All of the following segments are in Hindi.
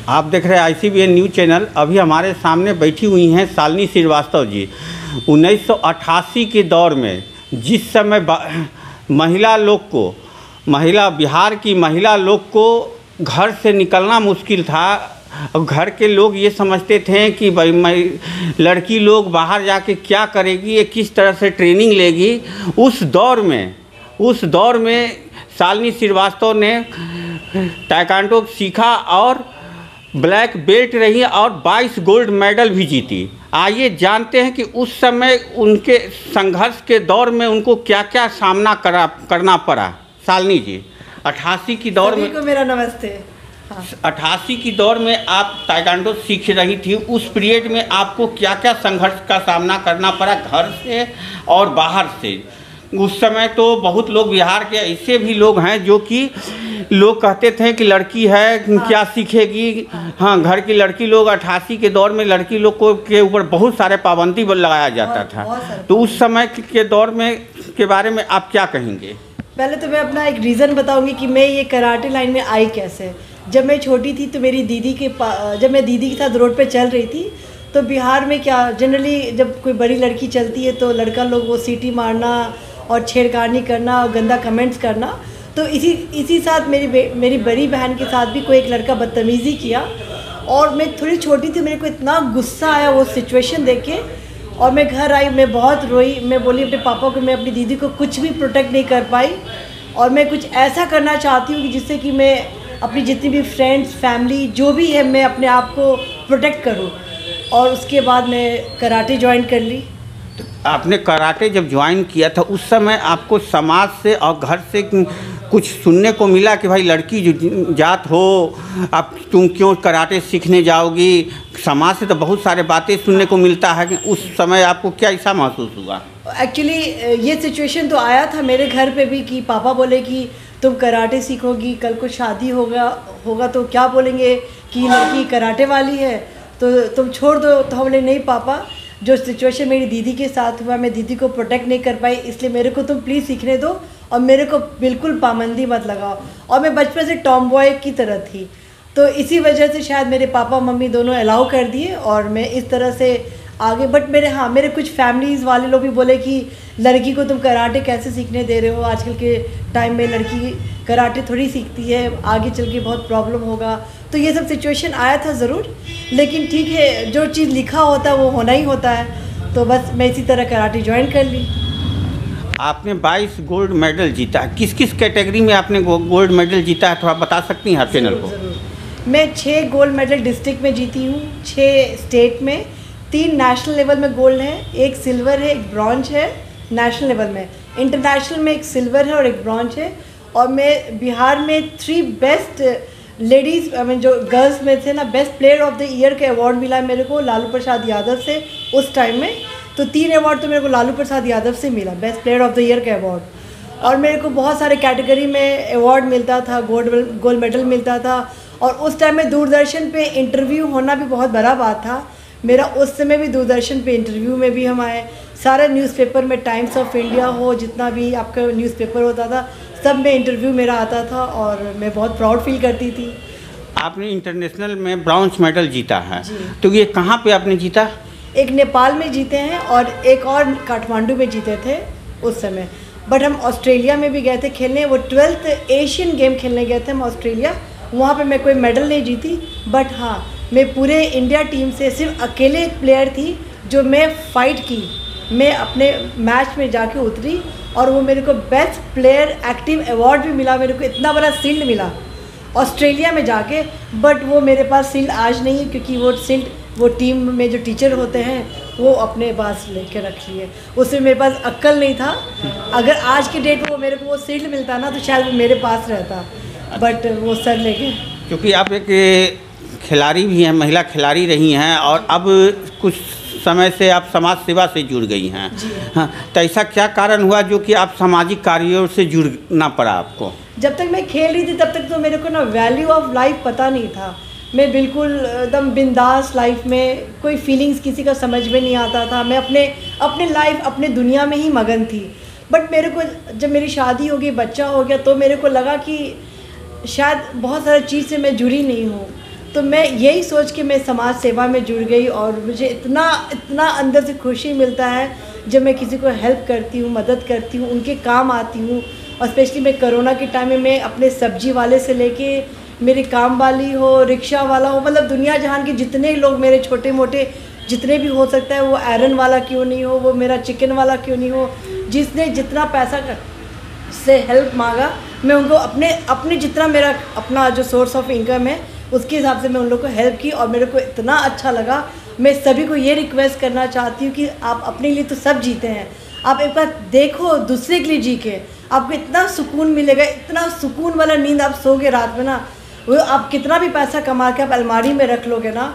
आप देख रहे हैं ICBN न्यूज़ चैनल। अभी हमारे सामने बैठी हुई हैं शालिनी श्रीवास्तव जी। 1988 के दौर में जिस समय बिहार की महिला लोग को घर से निकलना मुश्किल था, और घर के लोग ये समझते थे कि भाई लड़की लोग बाहर जाके क्या करेगी, ये किस तरह से ट्रेनिंग लेगी। उस दौर में शालिनी श्रीवास्तव ने ताइक्वांडो सीखा और ब्लैक बेल्ट रही और 22 गोल्ड मेडल भी जीती। आइए जानते हैं कि उस समय उनके संघर्ष के दौर में उनको क्या क्या सामना करना पड़ा। शालिनी जी, 88 की दौर में, मेरा नमस्ते। हाँ। 88 की दौर में आप ताइक्वांडो सीख रही थी, उस पीरियड में आपको क्या क्या संघर्ष का सामना करना पड़ा घर से और बाहर से? उस समय तो बहुत लोग बिहार के ऐसे भी लोग हैं जो कि लोग कहते थे कि लड़की है क्या सीखेगी। हाँ, घर की लड़की लोग 88 के दौर में लड़की लोग को के ऊपर बहुत सारे पाबंदी लगाया जाता था। तो उस समय के दौर में के बारे में आप क्या कहेंगे? पहले तो मैं अपना एक रीज़न बताऊंगी कि मैं ये कराटे लाइन में आई कैसे। जब मैं छोटी थी तो मेरी जब मैं दीदी के साथ रोड पे चल रही थी तो बिहार में क्या जनरली जब कोई बड़ी लड़की चलती है तो लड़का लोग वो सीटी मारना और छेड़खानी करना और गंदा कमेंट्स करना। तो इसी साथ मेरी बड़ी बहन के साथ भी कोई एक लड़का बदतमीज़ी किया और मैं थोड़ी छोटी थी, मेरे को इतना गुस्सा आया वो सिचुएशन देख के। और मैं घर आई, मैं बहुत रोई, मैं बोली अपने पापा को मैं अपनी दीदी को कुछ भी प्रोटेक्ट नहीं कर पाई और मैं कुछ ऐसा करना चाहती हूँ कि जिससे कि मैं अपनी जितनी भी फ्रेंड्स फैमिली जो भी है मैं अपने आप को प्रोटेक्ट करूँ। और उसके बाद मैं कराटे ज्वाइन कर ली। तो आपने कराटे जब ज्वाइन किया था उस समय आपको समाज से और घर से कुछ सुनने को मिला कि भाई लड़की जो जात हो, अब तुम क्यों कराटे सीखने जाओगी? समाज से तो बहुत सारे बातें सुनने को मिलता है कि उस समय आपको क्या ऐसा महसूस हुआ? एक्चुअली ये सिचुएशन तो आया था मेरे घर पे भी कि पापा बोले कि तुम कराटे सीखोगी, कल को शादी होगा तो क्या बोलेंगे कि लड़की कराटे वाली है, तो तुम छोड़ दो। तो हम बोले नहीं पापा, जो सिचुएशन मेरी दीदी के साथ हुआ मैं दीदी को प्रोटेक्ट नहीं कर पाई, इसलिए मेरे को तुम प्लीज़ सीखने दो और मेरे को बिल्कुल पाबंदी मत लगाओ। और मैं बचपन से टॉम बॉय की तरह थी, तो इसी वजह से शायद मेरे पापा मम्मी दोनों अलाउ कर दिए और मैं इस तरह से आगे। बट मेरे कुछ फैमिलीज़ वाले लोग भी बोले कि लड़की को तुम कराटे कैसे सीखने दे रहे हो, आजकल के टाइम में लड़की कराटे थोड़ी सीखती है, आगे चल के बहुत प्रॉब्लम होगा। तो ये सब सिचुएशन आया था ज़रूर, लेकिन ठीक है, जो चीज़ लिखा होता है वो होना ही होता है। तो बस मैं इसी तरह कराटे ज्वाइन कर ली। आपने 22 गोल्ड मेडल जीता है, किस किस कैटेगरी में आपने गोल्ड मेडल जीता है, थोड़ा बता सकती हैं आप चैनल को? मैं 6 गोल्ड मेडल डिस्ट्रिक्ट में जीती हूँ, 6 स्टेट में, 3 नेशनल लेवल में गोल्ड है, 1 सिल्वर है, 1 ब्रॉन्ज है नेशनल लेवल में। इंटरनेशनल में 1 सिल्वर है और 1 ब्रॉन्ज है। और मैं बिहार में 3 बेस्ट लेडीज़ जो गर्ल्स में थे ना, best player of the year का अवार्ड मिला है मेरे को लालू प्रसाद यादव से उस टाइम में। तो 3 अवार्ड तो मेरे को लालू प्रसाद यादव से मिला, best player of the year का अवार्ड। और मेरे को बहुत सारे कैटेगरी में अवार्ड मिलता था, गोल्ड मेडल मिलता था। और उस टाइम में दूरदर्शन पे इंटरव्यू होना भी बहुत बड़ा बात था मेरा। उस समय भी दूरदर्शन पे इंटरव्यू में भी हम आए, सारे न्यूज़पेपर में, टाइम्स ऑफ इंडिया हो, जितना भी आपका न्यूज़पेपर होता था सब में इंटरव्यू मेरा आता था और मैं बहुत प्राउड फील करती थी। आपने इंटरनेशनल में ब्रॉन्ज मेडल जीता है, तो ये कहाँ पे आपने जीता? एक नेपाल में जीते हैं और एक और काठमांडू में जीते थे उस समय। बट हम ऑस्ट्रेलिया में भी गए थे खेलने, वो 12th एशियन गेम खेलने गए थे हम ऑस्ट्रेलिया। वहाँ पे मैं कोई मेडल नहीं जीती, बट हाँ मैं पूरे इंडिया टीम से सिर्फ अकेले एक प्लेयर थी जो मैं फ़ाइट की, मैं अपने मैच में जाके उतरी और वो मेरे को बेस्ट प्लेयर एक्टिव अवार्ड भी मिला। मेरे को इतना बड़ा शील्ड मिला ऑस्ट्रेलिया में जाके, बट वो मेरे पास शील्ड आज नहीं है क्योंकि वो शील्ड वो टीम में जो टीचर होते हैं वो अपने पास लेके रख लिए। उसमें मेरे पास अक्ल नहीं था, अगर आज के डेट में वो मेरे को वो शील्ड मिलता ना तो शायद वो मेरे पास रहता, बट वो सर लेके। क्योंकि आप एक खिलाड़ी भी हैं, महिला खिलाड़ी रही हैं और अब कुछ समय से आप समाज सेवा से जुड़ गई हैं। हाँ, तो ऐसा क्या कारण हुआ जो कि आप सामाजिक कार्यों से जुड़ना पड़ा आपको? जब तक मैं खेल रही थी तब तक तो मेरे को ना वैल्यू ऑफ लाइफ पता नहीं था। मैं बिल्कुल एकदम बिंदास लाइफ में, कोई फीलिंग्स किसी का समझ में नहीं आता था। मैं अपने लाइफ अपने दुनिया में ही मगन थी। बट मेरे को जब मेरी शादी हो गई, बच्चा हो गया, तो मेरे को लगा कि शायद बहुत सारी चीज़ से मैं जुड़ी नहीं हूँ। तो मैं यही सोच के मैं समाज सेवा में जुड़ गई और मुझे इतना इतना अंदर से खुशी मिलता है जब मैं किसी को हेल्प करती हूँ, मदद करती हूँ, उनके काम आती हूँ। और स्पेशली मैं कोरोना के टाइम में मैं अपने सब्जी वाले से लेके मेरी काम वाली हो, रिक्शा वाला हो, मतलब दुनिया जहान के जितने लोग मेरे छोटे मोटे जितने भी हो सकता है, वो आयरन वाला क्यों नहीं हो, वो मेरा चिकन वाला क्यों नहीं हो, जिसने जितना पैसा से हेल्प मांगा मैं उनको अपने जितना मेरा अपना जो सोर्स ऑफ इनकम है उसके हिसाब से मैं उन लोग को हेल्प की और मेरे को इतना अच्छा लगा। मैं सभी को ये रिक्वेस्ट करना चाहती हूँ कि आप अपने लिए तो सब जीते हैं, आप एक बार देखो दूसरे के लिए जी के, आपको इतना सुकून मिलेगा, इतना सुकून वाला नींद आप सोगे रात में ना, वो आप कितना भी पैसा कमा के आप अलमारी में रख लोगे ना,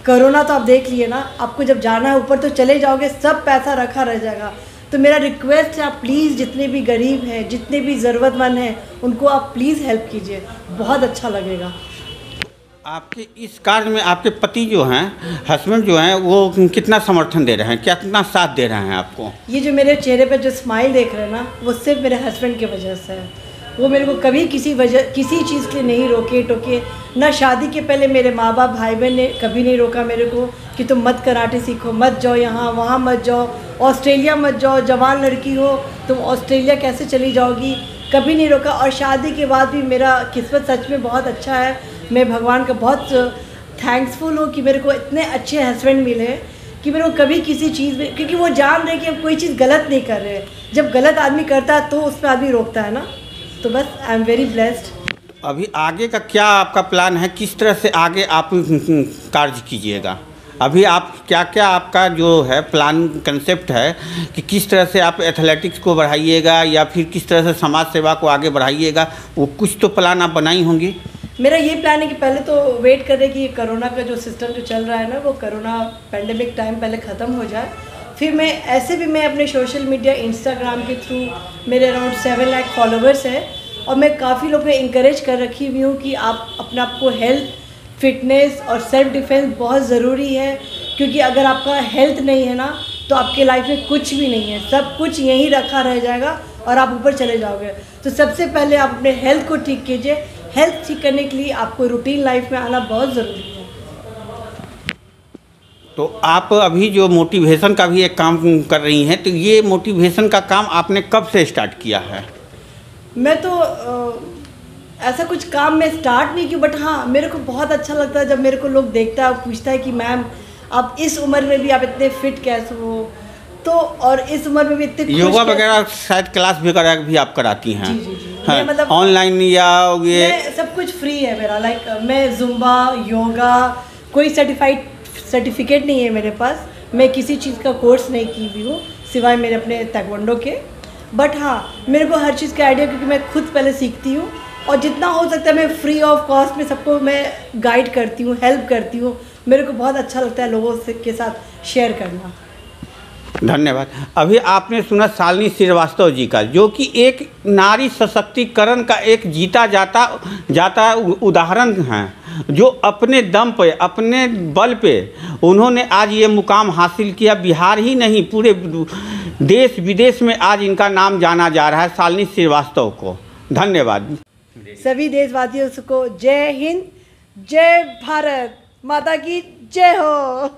कोरोना तो आप देख लिए ना, आपको जब जाना है ऊपर तो चले जाओगे, सब पैसा रखा रह जाएगा। तो मेरा रिक्वेस्ट है, आप प्लीज़ जितने भी गरीब हैं, जितने भी ज़रूरतमंद हैं, उनको आप प्लीज़ हेल्प कीजिए, बहुत अच्छा लगेगा। आपके इस कार्य में आपके पति जो हैं, हस्बैंड जो हैं, वो कितना समर्थन दे रहे हैं, क्या कितना साथ दे रहे हैं आपको? ये जो मेरे चेहरे पे जो स्माइल देख रहे हैं ना, वो सिर्फ मेरे हस्बैंड की वजह से है। वो मेरे को कभी किसी चीज़ के लिए नहीं रोके टोके, ना शादी के पहले मेरे माँ बाप भाई बहन ने कभी नहीं रोका मेरे को कि तुम मत कराटे सीखो, मत जाओ यहाँ वहाँ मत जाओ, ऑस्ट्रेलिया मत जाओ, जवान लड़की हो तुम ऑस्ट्रेलिया कैसे चली जाओगी, कभी नहीं रोका। और शादी के बाद भी मेरा किस्मत सच में बहुत अच्छा है, मैं भगवान का बहुत थैंक्सफुल हूँ कि मेरे को इतने अच्छे हस्बैंड मिले कि मेरे को कभी किसी चीज़ में, क्योंकि वो जान रहे कि हम कोई चीज़ गलत नहीं कर रहे, जब गलत आदमी करता है तो उस पर आदमी रोकता है ना, तो बस आई एम वेरी ब्लेस्ड। अभी आगे का क्या आपका प्लान है, किस तरह से आगे आप कार्य कीजिएगा? अभी आप क्या क्या आपका जो है प्लान कंसेप्ट है कि किस तरह से आप एथलेटिक्स को बढ़ाइएगा या फिर किस तरह से समाज सेवा को आगे बढ़ाइएगा, वो कुछ तो प्लान आप बनाई होंगी? मेरा ये प्लान है कि पहले तो वेट करें कि कोरोना का जो सिस्टम जो चल रहा है ना, वो कोरोना पेंडेमिक टाइम पहले ख़त्म हो जाए। फिर मैं ऐसे भी मैं अपने सोशल मीडिया इंस्टाग्राम के थ्रू मेरे अराउंड 7 लाख फॉलोवर्स है और मैं काफ़ी लोगों को इंकरेज कर रखी हुई हूँ कि आप अपने आप को हेल्थ, फिटनेस और सेल्फ डिफेंस बहुत ज़रूरी है, क्योंकि अगर आपका हेल्थ नहीं है ना तो आपके लाइफ में कुछ भी नहीं है, सब कुछ यहीं रखा रह जाएगा और आप ऊपर चले जाओगे। तो सबसे पहले आप अपने हेल्थ को ठीक कीजिए। हेल्थ ठीक करने के लिए आपको रूटीन लाइफ में आना बहुत ज़रूरी है। तो आप अभी जो मोटिवेशन का भी एक काम कर रही हैं, तो ये मोटिवेशन का काम आपने कब से स्टार्ट किया है? मैं तो ऐसा कुछ काम मैं स्टार्ट नहीं की, बट हाँ मेरे को बहुत अच्छा लगता है जब मेरे को लोग देखता है और पूछता है कि मैम आप इस उम्र में भी आप इतने फिट कैसे हो, तो और इस उम्र में भी इतने योगा वगैरह शायद क्लास वगैरह भी आप कराती हैं? जी जी जी। हाँ, मतलब ऑनलाइन या ये सब कुछ फ्री है मेरा, लाइक मैं जुम्बा योगा कोई सर्टिफिकेट नहीं है मेरे पास, मैं किसी चीज़ का कोर्स नहीं की हुई हूँ सिवाय मेरे अपने ताइक्वांडो के। बट हाँ मेरे को हर चीज़ का आइडिया, क्योंकि मैं खुद पहले सीखती हूँ और जितना हो सकता है मैं फ्री ऑफ कॉस्ट में सबको मैं गाइड करती हूँ, हेल्प करती हूँ। मेरे को बहुत अच्छा लगता है लोगों से के साथ शेयर करना। धन्यवाद। अभी आपने सुना शालिनी श्रीवास्तव जी का, जो कि एक नारी सशक्तिकरण का एक जीता जाता उदाहरण है, जो अपने दम पे अपने बल पे उन्होंने आज ये मुकाम हासिल किया। बिहार ही नहीं पूरे देश विदेश में आज इनका नाम जाना जा रहा है, शालिनी श्रीवास्तव को। धन्यवाद। सभी देशवासियों को जय हिंद, जय भारत माता की जय हो।